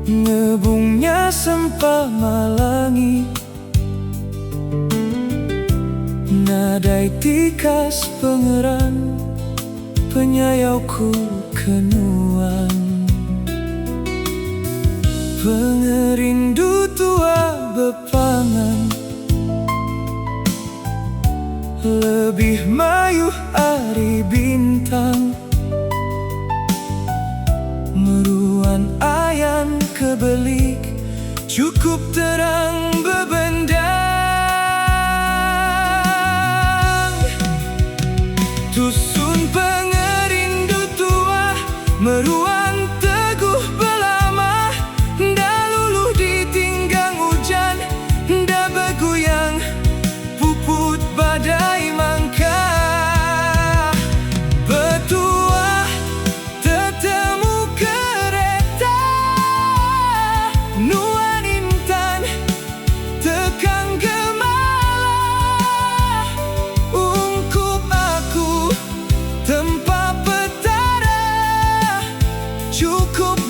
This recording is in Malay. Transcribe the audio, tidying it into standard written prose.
ngebungnya sempah malangi, nadai tikas pengeran, penyayauku kenuan. Pengerindu tua bepangan, lebih mayuh ari bintang, meruan ayan kebelik, cukup terang bebendang. Tusun pengerindu tua, meruan teguh belama, nda luluh ditinggang hujan, nda beguyang puput badai mangka. Betua tetemu kereta, nuan intan tekan gemala, ungkup aku tempat petara, cukup